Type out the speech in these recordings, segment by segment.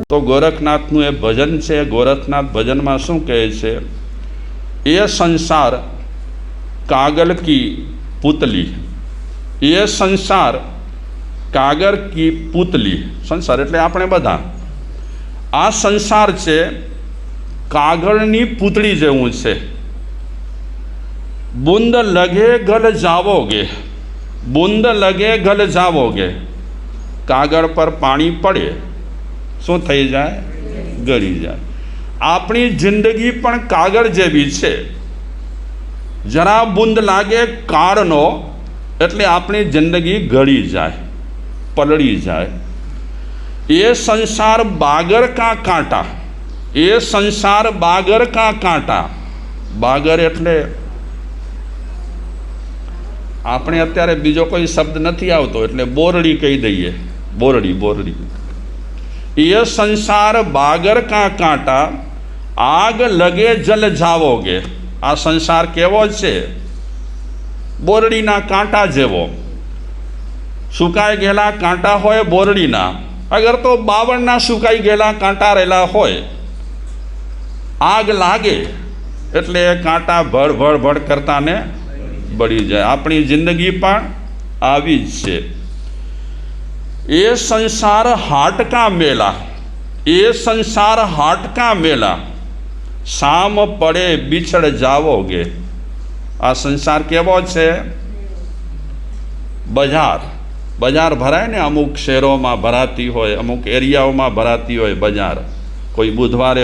તો ગોરખનાથનું એ ભજન છે. ગોરખનાથ ભજનમાં શું કહે છે? એ સંસાર કાગળ કી પુતલી, એ સંસાર કાગળ કી પુતલી. સંસાર એટલે આપણે બધા. આ સંસાર છે કાગળની પૂતળી જેવું છે. બુંદ લગે ગલ જાવોગે, બુંદ લગે ગલ જાવોગે. કાગળ પર પાણી પડે શું થઈ જાય? ગળી જાય. આપણી જિંદગી પણ કાગળ જેવી છે. જરા બુંદ લાગે કાળનો એટલે આપણી જિંદગી ગળી જાય, પલળી જાય. ये संसार बागर का कांटा, ये संसार बागर का कांटा. बागर એટલે આપણે અત્યારે બીજો કોઈ શબ્દ નથી આવતો એટલે બોરડી કહી દઈએ. બોરડી, બોરડી. ये संसार बागर का कांटा, आग लगे जल जावोगे. આ સંસાર કેવો છે? બોરડીના કાંટા જેવો. સુકાઈ ગયેલા કાંટા હોય બોરડીના. અગર તો બાવળના સુકાઈ ગયેલા કાંટા રહેલા હોય, આગ લાગે એટલે કાંટા ભડ ભડ ભડ કરતા ને બળી જાય. આપણી જિંદગી પણ આવી જ છે. એ સંસાર હાટકા મેલા, એ સંસાર હાટકા મેલા, શામ પડે બિછડ જાવોગે. આ સંસાર કેવો છે? બજાર. બજાર ભરાય ને, અમુક શહેરોમાં ભરાતી હોય, અમુક એરિયાઓમાં ભરાતી હોય બજાર. કોઈ બુધવારે,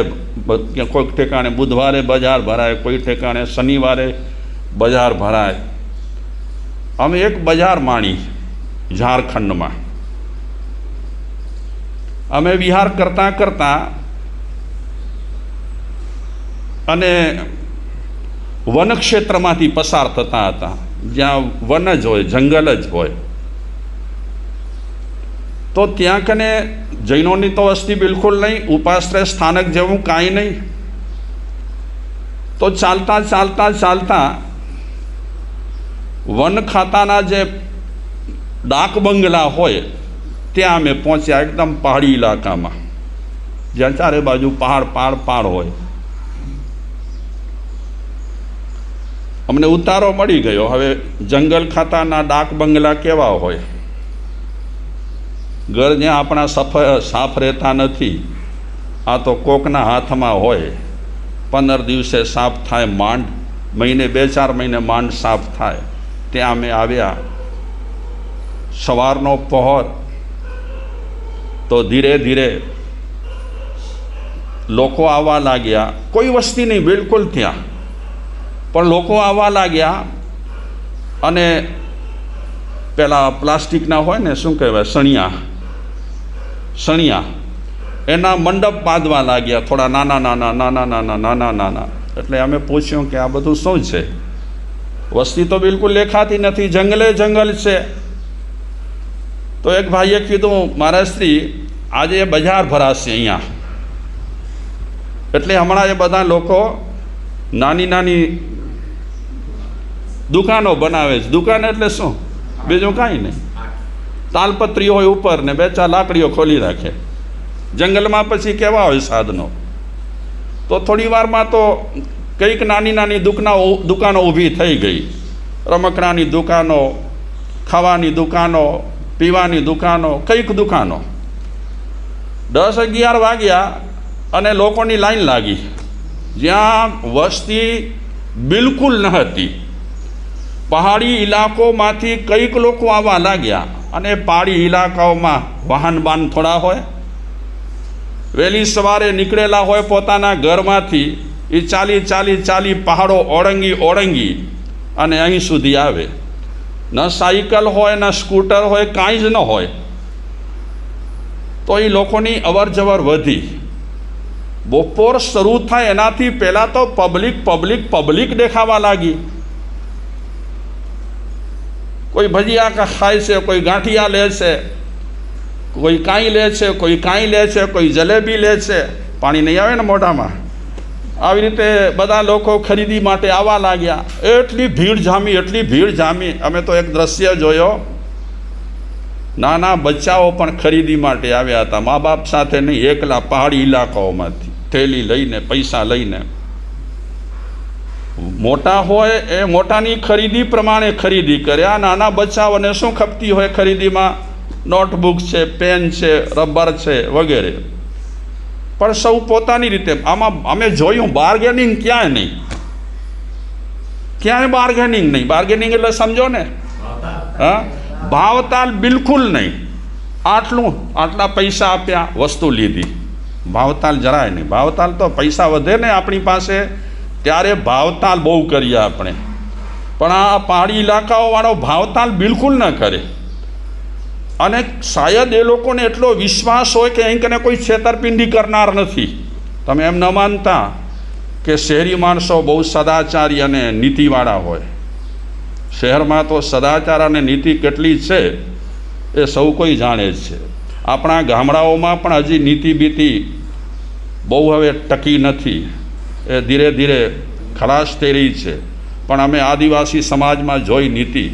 કોઈક ઠેકાણે બુધવારે બજાર ભરાય, કોઈ ઠેકાણે શનિવારે બજાર ભરાય. અમે એક બજાર માણી ઝારખંડમાં. અમે વિહાર કરતાં કરતાં અને વનક્ષેત્રમાંથી પસાર થતા હતા, જ્યાં વન જ હોય, જંગલ જ હોય. તો ત્યાં કને જૈનોની તો વસ્તી બિલકુલ નહીં, ઉપાશ્રય સ્થાનક જેવું કાંઈ નહીં. તો ચાલતા ચાલતા ચાલતા વન ખાતાના જે ડાક બંગલા હોય ત્યાં અમે પહોંચ્યા. એકદમ પહાડી ઇલાકામાં, જ્યાં ચારે બાજુ પહાડ પહાડ પહાડ હોય. અમને ઉતારો મળી ગયો. હવે જંગલ ખાતાના ડાક બંગલા કેવા હોય? ઘર જ્યાં આપણા સાફ રહેતા નથી, આ તો કોકના હાથમાં હોય. 15 દિવસે સાફ થાય માંડ, મહિને 2-4 મહિને માંડ સાફ થાય. ત્યાં અમે આવ્યા. સવારનો પહોર. તો ધીરે ધીરે લોકો આવવા લાગ્યા. કોઈ વસ્તી નહીં બિલકુલ ત્યાં, પણ લોકો આવવા લાગ્યા. અને પેલા પ્લાસ્ટિકના હોય ને, શું કહેવાય, સણિયા, સણિયા, એના મંડપ બાંધવા લાગ્યા. થોડા નાના નાના નાના નાના નાના નાના. એટલે અમે પૂછ્યું કે આ બધું શું છે? વસ્તી તો બિલકુલ દેખાતી નથી, જંગલે જંગલ છે. તો એક ભાઈએ કીધું, મારા સ્ત્રી, આજે બજાર ભરાશે અહીંયા. એટલે હમણાં એ બધા લોકો નાની નાની દુકાનો બનાવે છે. દુકાન એટલે શું? બીજું કાંઈ નહીં. તાલપત્રી હોય ઉપર ને 2-4 લાકડીઓ ખોલી રાખે. જંગલમાં પછી કેવા હોય સાધનો? તો થોડી વારમાં તો કંઈક નાની નાની દુકાનો ઊભી થઈ ગઈ. રમકડાની દુકાનો, ખાવાની દુકાનો, પીવાની દુકાનો, કંઈક દુકાનો. 10-11 વાગ્યા અને લોકોની લાઈન લાગી. જ્યાં વસ્તી બિલકુલ ન હતી. પહાડી ઇલાકોમાંથી કંઈક લોકો આવવા લાગ્યા. અને પહાડી ઇલાકાઓમાં વાહન બાન થોડા હોય. વહેલી સવારે નીકળેલા હોય પોતાના ઘરમાંથી, એ ચાલી પહાડો ઓળંગી અને અહીં સુધી આવે. ન સાયકલ હોય, ન સ્કૂટર હોય, કાંઈ જ ન હોય. તો એ લોકોની અવર જવર વધી. બપોર શરૂ થાય એનાથી પહેલાં તો પબ્લિક દેખાવા લાગી. કોઈ ભજીયા ખાય છે, કોઈ ગાંઠિયા લે છે, કોઈ કાંઈ લે છે, કોઈ કાંઈ લે છે, કોઈ જલેબી લે છે. પાણી નહીં આવે ને મોઢામાં. આવી રીતે બધા લોકો ખરીદી માટે આવવા લાગ્યા. એટલી ભીડ જામી. અમે તો એક દ્રશ્ય જોયો. નાના બચ્ચાઓ પણ ખરીદી માટે આવ્યા હતા, મા બાપ સાથે નહીં, એકલા પહાડી ઇલાકાઓમાંથી થેલી લઈને, પૈસા લઈને. મોટા હોય એ મોટાની ખરીદી પ્રમાણે ખરીદી કરે. આ નાના બચ્ચાઓને શું ખપતી હોય ખરીદીમાં? નોટબુક છે, પેન છે, રબર છે વગેરે. પણ સૌ પોતાની રીતે. આમાં અમે જોયું બાર્ગેનિંગ ક્યાંય નહીં, ક્યાંય બાર્ગેનિંગ નહીં. બાર્ગેનિંગ એટલે સમજો ને, હા, ભાવતાલ બિલકુલ નહીં. આટલા પૈસા આપ્યા, વસ્તુ લીધી. ભાવતાલ જરાય નહીં. ભાવતાલ તો પૈસા વધે ને આપણી પાસે ત્યારે ભાવતાલ બહુ કરીએ આપણે, પણ આ પહાડી ઇલાકાઓવાળો ભાવતાલ બિલકુલ ન કરે. અને શાયદ એ લોકોને એટલો વિશ્વાસ હોય કે અહીં કને કોઈ છેતરપિંડી કરનાર નથી. તમે એમ ન માનતા કે શહેરી માણસો બહુ સદાચારી અને નીતિવાળા હોય. શહેરમાં તો સદાચાર અને નીતિ કેટલી છે એ સૌ કોઈ જાણે જ છે. આપણા ગામડાઓમાં પણ હજી નીતિ બીતિ બહુ હવે ટકી નથી, એ ધીરે ધીરે ખલાસ થઈ રહી છે. પણ અમે આદિવાસી સમાજમાં જોઈ નીતિ,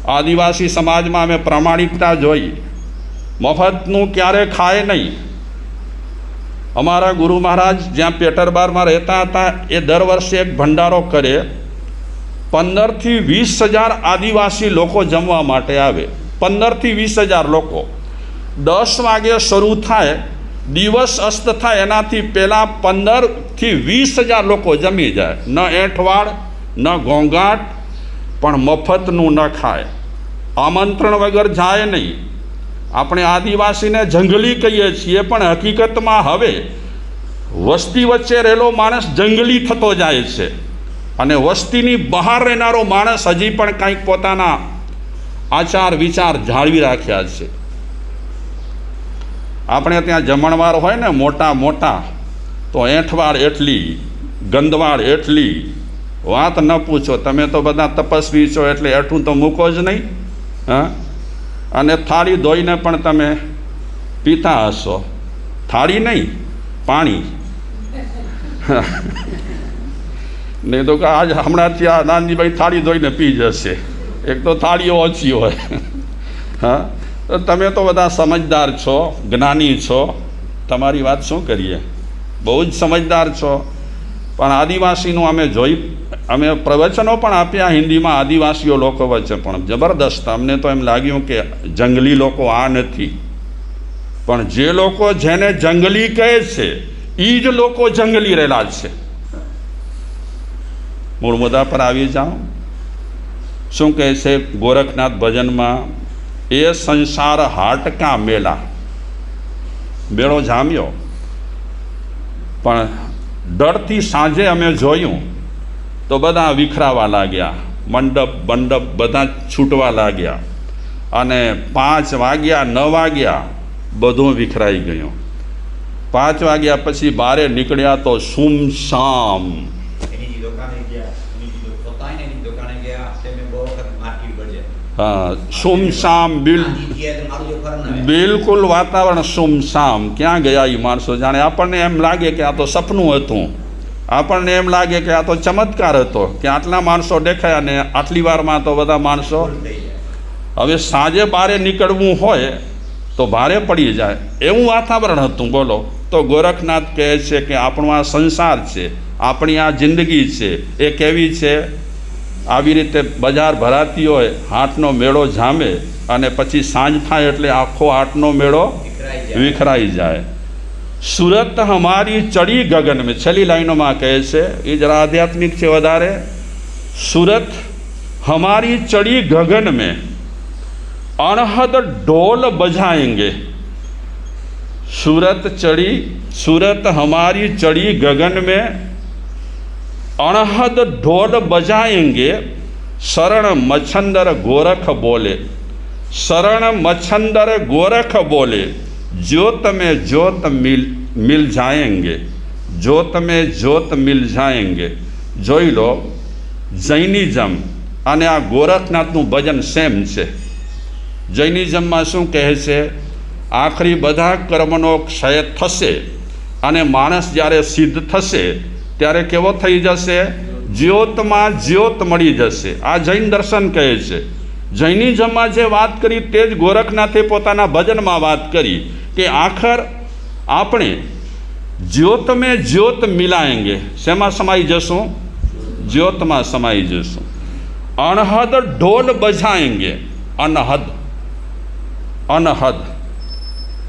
આદિવાસી સમાજમાં અમે પ્રામાણિકતા જોઈ. મફતનું ક્યારે ખાય નહીં. અમારા ગુરુ મહારાજ જ્યાં પેટરબારમાં રહેતા હતા એ દર વર્ષે એક ભંડારો કરે. 15,000 થી 20,000 આદિવાસી લોકો જમવા માટે આવે. 15,000 થી 20,000 લોકો. 10 વાગે શરૂ થાય, દિવસ અસ્ત થાય એનાથી પહેલાં 15,000 થી 20,000 લોકો જમી જાય. ન એંઠવાડ, ન ઘોંઘાટ, પણ મફતનું ન ખાય. આમંત્રણ વગર જાય નહીં. આપણે આદિવાસીને જંગલી કહીએ છીએ, પણ હકીકતમાં હવે વસ્તી વચ્ચે રહેલો માણસ જંગલી થતો જાય છે, અને વસ્તીની બહાર રહેનારો માણસ હજી પણ કંઈક પોતાના આચાર વિચાર જાળવી રાખ્યા છે. આપણે ત્યાં જમણવાર હોય ને મોટા મોટા, તો એંઠવાડ એટલી, ગંદવાડ એટલી, વાત ન પૂછો. તમે તો બધા તપસ્વી છો એટલે એઠું તો મૂકો જ નહીં. હા, અને થાળી ધોઈને પણ તમે પીતા હશો. થાળી નહીં, પાણી. નહીં તો કે આજ હમણાંથી આ નાનજીભાઈ થાળી ધોઈને પી જશે. એક તો થાળીઓ ઓછી હોય. હા, તો તમે તો બધા સમજદાર છો, જ્ઞાની છો, તમારી વાત શું કરીએ, બહુ જ સમજદાર છો. પણ આદિવાસીનું અમે પ્રવચનો પણ આપ્યા હિન્દીમાં આદિવાસીઓ લોકો વચ્ચે, પણ જબરદસ્ત. અમને તો એમ લાગ્યું કે જંગલી લોકો આ નથી, પણ જે લોકો જેને જંગલી કહે છે એ જ લોકો જંગલી રહેલા છે. મૂળ મુદ્દા પર આવી જાઓ. શું કહે છે ગોરખનાથ ભજનમાં? એ સંસાર હાટકા મેલા. મેળો જામ્યો, પણ ડરથી સાંજે અમે જોયું તો બધા વિખરાવા લાગ્યા. મંડપ બધા છૂટવા લાગ્યા, અને 5 વાગ્યા 9 વાગ્યા બધું વિખરાઈ ગયું. 5 વાગ્યા પછી બહાર નીકળ્યા તો સુમસામ. હા, સુમસામ, બિલકુલ વાતાવરણ સુમસામ. ક્યાં ગયા એ માણસો? જાણે આપણને એમ લાગે કે આ તો સપનું હતું, આપણને એમ લાગે કે આ તો ચમત્કાર હતો કે આટલા માણસો દેખાયા અને આટલી વારમાં તો બધા માણસો. હવે સાંજે બહાર નીકળવું હોય તો ભારે પડી જાય એવું વાતાવરણ હતું. બોલો. તો ગોરખનાથ કહે છે કે આપણો આ સંસાર છે, આપણી આ જિંદગી છે એ કેવી છે? આવી રીતે બજાર ભરાતી હોય, હાટનો મેળો જામે, અને પછી સાંજ થાય એટલે આખો હાટનો મેળો વિખરાઈ જાય. સુરત હમારી ચડી ગગન મેં, છેલ્લી લાઈનોમાં કહે છે, એ જરા આધ્યાત્મિક છે વધારે. સુરત હમારી ચડી ગગન મેં અણહદ ઢોલ બજાएंगे. सूरत हमारी चढ़ी गगन में अणहद ढोल बजाएंगे. शरण मच्छंदर गोरख बोले, शरण मच्छंदर गोरख बोले, ज्योत में ज्योत मिल जाएंगे, ज्योत में ज्योत मिल जाएंगे. જોઈ લો, જૈનિઝમ અને આ ગોરખનાથનું ભજન સેમ છે. જૈનિઝમમાં શું કહે છે? આખરી બધા કર્મનો ક્ષય થશે અને માણસ જ્યારે સિદ્ધ થશે ત્યારે કેવો થઈ જશે? જ્યોતમાં જ્યોત મળી જશે. આ જૈન દર્શન કહે છે. જૈનિઝમમાં જે વાત કરી તે જ ગોરખનાથે પોતાના ભજનમાં વાત કરી કે આખર આપણે જ્યોત મેં જ્યોત મિલાએંગે, શેમાં સમાઈ જશું? જ્યોતમાં સમાઈ જશું. અનહદ ઢોલ બજાએંગે, અનહદ, અનહદ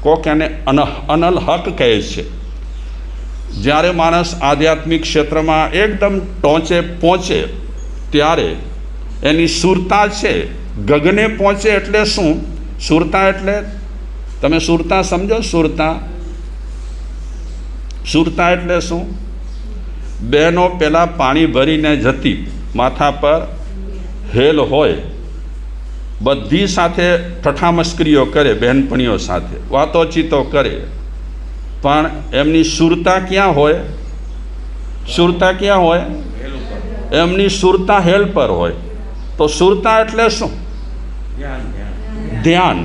કોક એને અનલ હક કહે છે. જ્યારે માણસ આધ્યાત્મિક ક્ષેત્રમાં એકદમ ટોંચે પહોંચે ત્યારે એની સુરતા છે ગગને પહોંચે. એટલે શું સુરતા? એટલે તમે સુરતા સમજો? સુરતા, સુરતા એટલે શું? બહેનો પહેલાં પાણી ભરીને જતી, માથા પર હેલ હોય, બધી સાથે ઠઠામસ્કરીઓ કરે, બહેનપણીઓ સાથે વાતોચીતો કરે, પણ એમની સુરતા ક્યાં હોય? સુરતા ક્યાં હોય? એમની સુરતા હેલ પર હોય. તો સુરતા એટલે શું? ધ્યાન.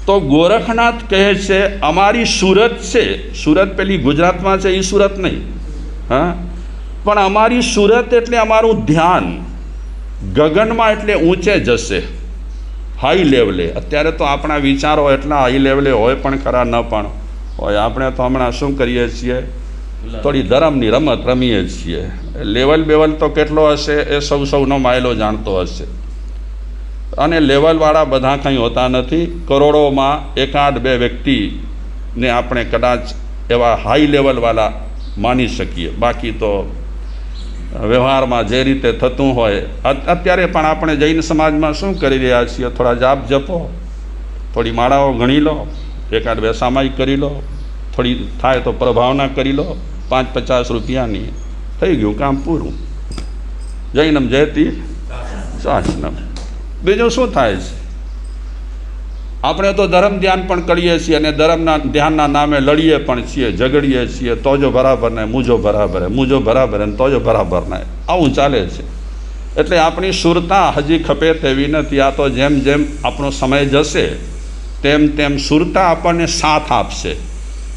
તો ગોરખનાથ કહે છે અમારી સુરત છે, સુરત પેલી ગુજરાતમાં છે એ સુરત નહીં, હા, પણ અમારી સુરત એટલે અમારું ધ્યાન ગગનમાં, એટલે ઊંચે જશે, હાઈ લેવલે. અત્યારે તો આપણા વિચારો એટલા હાઈ લેવલે હોય પણ ખરા ન પણ હોય. આપણે તો હમણાં શું કરીએ છીએ? થોડી ધર્મની રમત રમીએ છીએ. લેવલ બેવલ તો કેટલો હશે એ સૌનો માયલો જાણતો હશે. અને લેવલવાળા બધા કંઈ હોતા નથી. કરોડોમાં એકાદ બે વ્યક્તિને આપણે કદાચ એવા હાઈ લેવલવાળા માની શકીએ. બાકી તો વ્યવહારમાં જે રીતે થતું હોય. અત્યારે પણ આપણે જૈન સમાજમાં શું કરી રહ્યા છીએ? થોડા જાપ જપો, થોડી માળાઓ ગણી લો, એકાદ બે સામાયિક કરી લો, થોડી થાય તો પ્રભાવના કરી લો, 5-50 રૂપિયાની, થઈ ગયું કામ પૂરું. જૈનમ જયતી શાસનમ. બીજું શું થાય છે? આપણે તો ધર્મ ધ્યાન પણ કરીએ છીએ અને ધર્મના ધ્યાનના નામે લડીએ પણ છીએ, ઝઘડીએ છીએ. તોજો બરાબર ને મૂજો બરાબર, મૂજો બરાબર ને તોજો બરાબર ને, આવું ચાલે છે. એટલે આપણી સુરતા હજી ખપે તેવી નથી. આ તો જેમ જેમ આપણો સમય જશે તેમ તેમ સુરતા આપણને સાથ આપશે.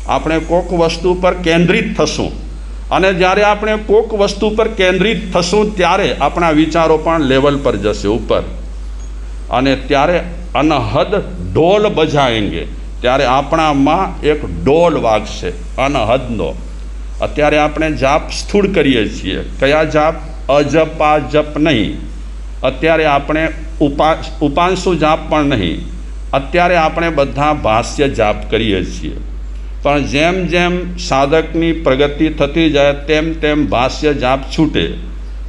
આપણે કોક વસ્તુ પર કેન્દ્રિત થશું, અને જ્યારે આપણે કોક વસ્તુ પર કેન્દ્રિત થશું ત્યારે આપણા વિચારો પણ લેવલ પર જશે, ઉપર. અને ત્યારે અનહદ ઢોલ બજાએંગે, ત્યારે આપણામાં એક ઢોલ વાગશે અનહદનો. અત્યારે આપણે જાપ સ્થૂળ કરીએ છીએ. કયા જાપ? અજપા જપ નહીં. અત્યારે આપણે ઉપાંશુ જાપ પણ નહીં. અત્યારે આપણે બધા ભાષ્ય જાપ કરીએ છીએ. પણ જેમ જેમ સાધકની પ્રગતિ થતી જાય તેમ તેમ ભાષ્ય જાપ છૂટે,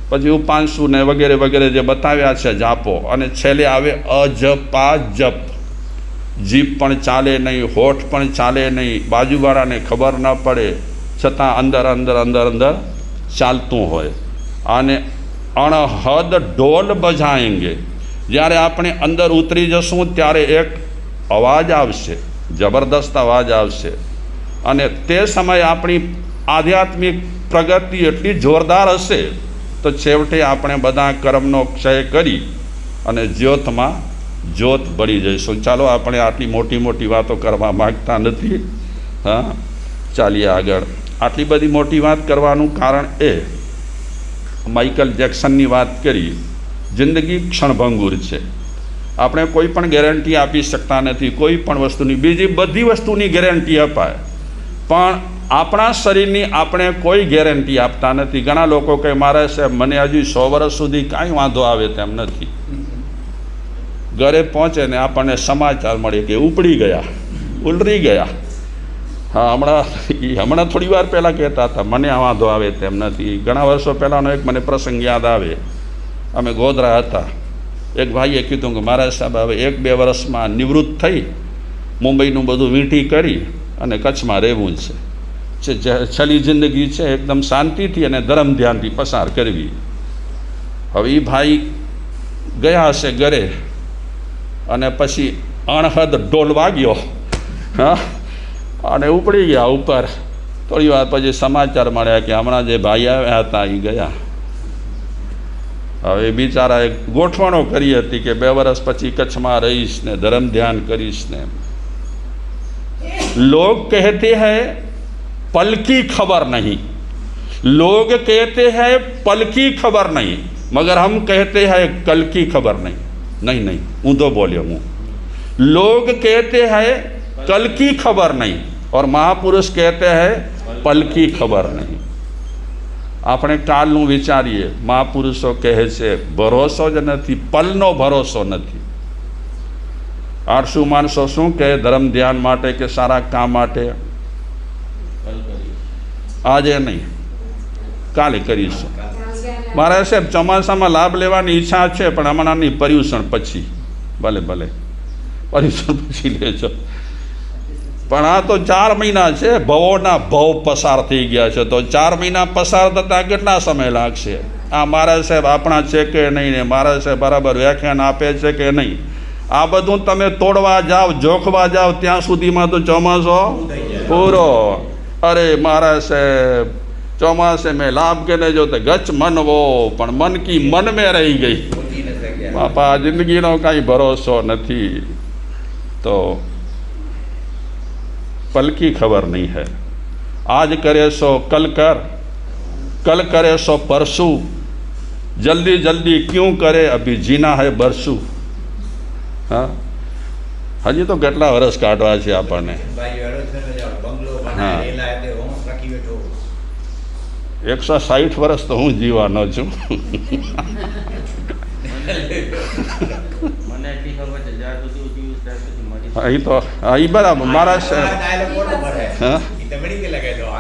પછી ઉપાંશુ ને વગેરે વગેરે જે બતાવ્યા છે જાપો, અને છેલ્લે આવે અજપા જપ. જીભ પણ ચાલે નહીં, હોઠ પણ ચાલે નહીં, બાજુવાળાને ખબર ન પડે છતાં અંદર અંદર અંદર અંદર ચાલતું હોય. અને અણહદ ઢોલ બજાએંગે, જ્યારે આપણે અંદર ઉતરી જશું ત્યારે એક અવાજ આવશે, જબરદસ્ત અવાજ આવશે. અને તે સમયે આપણી આધ્યાત્મિક પ્રગતિ એટલી જોરદાર હશે તો છેવટે આપણે બધા કર્મનો ક્ષય કરી અને જ્યોતમાં જ્યોત બળી જઈશું. ચાલો, આપણે આટલી મોટી મોટી વાતો કરવા માગતા નથી. હા, ચાલીએ આગળ. આટલી બધી મોટી વાત કરવાનું કારણ એ, માઇકલ જેક્સનની વાત કરી. જિંદગી ક્ષણભંગુર છે. આપણે કોઈ પણ ગેરંટી આપી શકતા નથી કોઈ પણ વસ્તુની. બીજી બધી વસ્તુની ગેરંટી અપાય, પણ આપણા શરીરની આપણે કોઈ ગેરંટી આપતા નથી. ઘણા લોકો કહે મારે સાહેબ મને હજુ 100 વર્ષ સુધી કાંઈ વાંધો આવે તેમ નથી. ઘરે પહોંચે ને આપણને સમાચાર મળે કે ઉપડી ગયા, ઉલરી ગયા. હા, હમણાં થોડી વાર પહેલાં કહેતા હતા મને આ વાંધો આવે તેમ નથી. ઘણા વર્ષો પહેલાંનો એક મને પ્રસંગ યાદ આવે. અમે ગોધરા હતા. એક ભાઈએ કીધું કે મારા સાહેબ હવે 1-2 વર્ષમાં નિવૃત્ત થઈ મુંબઈનું બધું વીંટી કરી અને કચ્છમાં રહેવું છે. છેલ્લી જિંદગી છે એકદમ શાંતિથી અને ધર્મ ધ્યાનથી પસાર કરવી. હવે એ ભાઈ ગયા હશે ઘરે, અને પછી અણહદ ઢોલ વાગ્યો, હા, અને ઉપડી ગયા ઉપર. થોડી વાર પછી સમાચાર મળ્યા કે હમણાં જે ભાઈ આવ્યા હતા એ ગયા. હવે બિચારાએ ગોઠવણો કરી હતી કે 2 વર્ષ પછી કચ્છમાં રહીશ ને ધર્મ ધ્યાન કરીશ ને. लोग कहते हैं पल की खबर नहीं, लोग कहते हैं पल की खबर नहीं, मगर हम कहते हैं कल की खबर नहीं. नहीं, ऊँधो बोलियो हूँ। लोग कहते हैं कल की खबर नहीं और महापुरुष कहते हैं पल की खबर नहीं। આપણે કાલનું વિચારીએ, મહાપુરુષો કહે છે ભરોસો જ નથી, પલનો ભરોસો નથી. આળસુ માણસો શું કહે ધર્મ ધ્યાન માટે કે સારા કામ માટે? આજે નહીં, કાલે કરીશું. મારા સાહેબ ચોમાસામાં લાભ લેવાની ઈચ્છા છે પણ હમણાં નહીં, પર્યુષણ પછી. ભલે પર્યુષણ પછી લેજો. પણ આ તો 4 મહિના છે, ભવોના ભવ પસાર થઈ ગયા છે, તો 4 મહિના પસાર થતાં કેટલા સમય લાગશે? આ મારા સાહેબ આપણા છે કે નહીં ને મારા સાહેબ બરાબર વ્યાખ્યાન આપે છે કે નહીં, આ બધું તમે તોડવા જાઓ, જોખવા જાઓ ત્યાં સુધીમાં તો ચોમાસો પૂરો. અરે મારા સાહેબ ચોમાસે મેં લાભ કે નહીં જોતે ગચ મન વો, પણ મન કી મન મેં રહી ગઈ. બાપા જિંદગીનો કાંઈ ભરોસો નથી. તો पल की खबर नहीं है. आज करे सो कल कर, कल करे सो परसों, जल्दी जल्दी क्यों करे अभी जीना है बरसों. हाँ, હજી તો કેટલા વર્ષ કાઢવા છે આપણને. હા, 160 વર્ષ તો હું જીવાનો છું. અહીં તો અહીં બરાબર મારા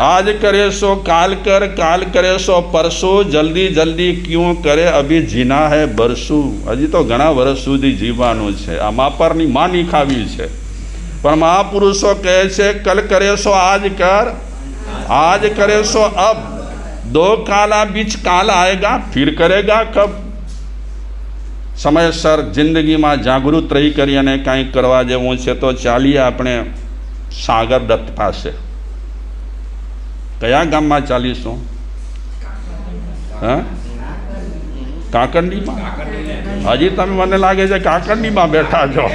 आज करे सो काल कर, काल करे सो परसों, जल्दी जल्दी क्यों करे अभी जीना है बरसों. હજી તો ઘણા વર્ષ સુધી જીવવાનું છે. આ માપરની માની ખાવી છે. પણ મહાપુરુષો કહે છે કલ કરે સો આજ કર, आज करे सो अब, दो काला बीच काल आएगा फिर करेगा कब. સમયસર જિંદગીમાં જાગૃત રહી કરી અને કાંઈક કરવા જેવું છે તો ચાલીએ આપણે સાગર દત્ત પાસે. કયા ગામમાં ચાલીશું? હા, કાકંડીમાં. હજી તમે મને લાગે છે કાકંડીમાં બેઠા છો.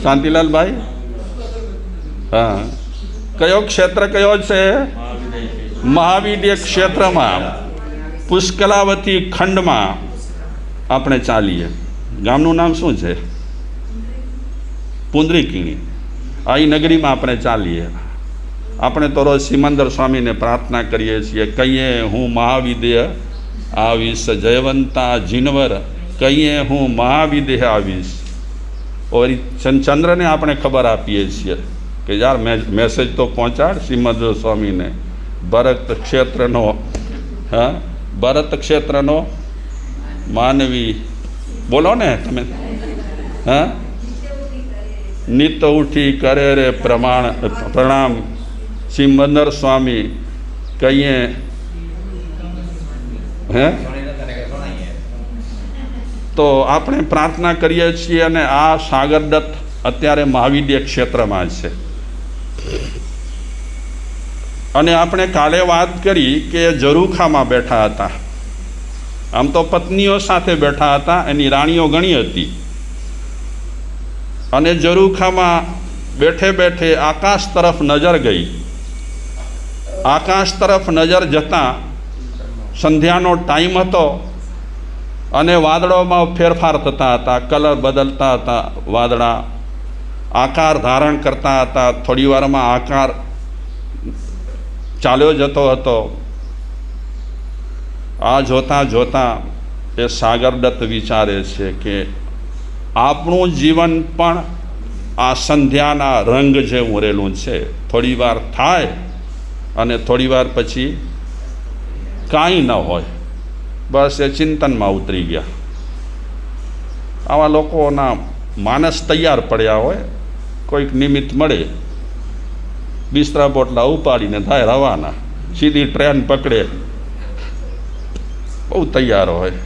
શાંતિલાલભાઈ, હા, કયો ક્ષેત્ર કયો છે? મહાવિદ્ય ક્ષેત્રમાં પુષ્કલાવતી ખંડમાં આપણે ચાલીએ. ગામનું નામ શું છે? પુંદરીકીણી. આ નગરીમાં આપણે ચાલીએ. આપણે તો રોજ સિમંદર સ્વામીને પ્રાર્થના કરીએ છીએ, કહીએ હું મહાવિદ્ય આવીશ, જયવંતા જીનવર કહીએ હું મહાવિદ્ય આવીશ. ઓર ચંદ્રને આપણે ખબર આપીએ છીએ કે યાર મેસેજ તો પહોંચાડ સિમંદર સ્વામીને. ભરત ક્ષેત્રનો, હા, ભરત ક્ષેત્રનો માનવી બોલો ને તમે. હા, નિત ઉઠી કરે રે પ્રણામ સિમંદર સ્વામી કહીએ. હે, તો આપણે પ્રાર્થના કરીએ છીએ. અને આ સાગરદત્ત અત્યારે મહાવિદ્ય ક્ષેત્રમાં છે. અને આપણે કાલે વાત કરી કે ઝરૂખામાં બેઠા હતા. આમ તો પત્નીઓ સાથે બેઠા હતા, એની રાણીઓ ઘણી હતી. અને ઝરૂખામાં બેઠે બેઠે આકાશ તરફ નજર ગઈ. આકાશ તરફ નજર જતાં સંધ્યાનો ટાઈમ હતો અને વાદળોમાં ફેરફાર થતા હતા, કલર બદલતા હતા. વાદળા આકાર ધારણ કરતા હતા. થોડી વારમાં આકાર ચાલ્યો જતો હતો. આ જોતાં જોતાં એ સાગરદત્ત વિચારે છે કે આપણું જીવન પણ આ સંધ્યાના રંગ જેવું રહેલું છે. થોડી વાર થાય અને થોડી વાર પછી કાંઈ ન હોય. બસ એ ચિંતનમાં ઉતરી ગયા. આવા લોકોના માનસ તૈયાર પડ્યા હોય. કોઈક નિમિત્ત મળે, બિસ્તરા પોટલા ઉપાડીને થાય રવાના, સીધી ટ્રેન પકડે, બહુ તૈયાર હોય.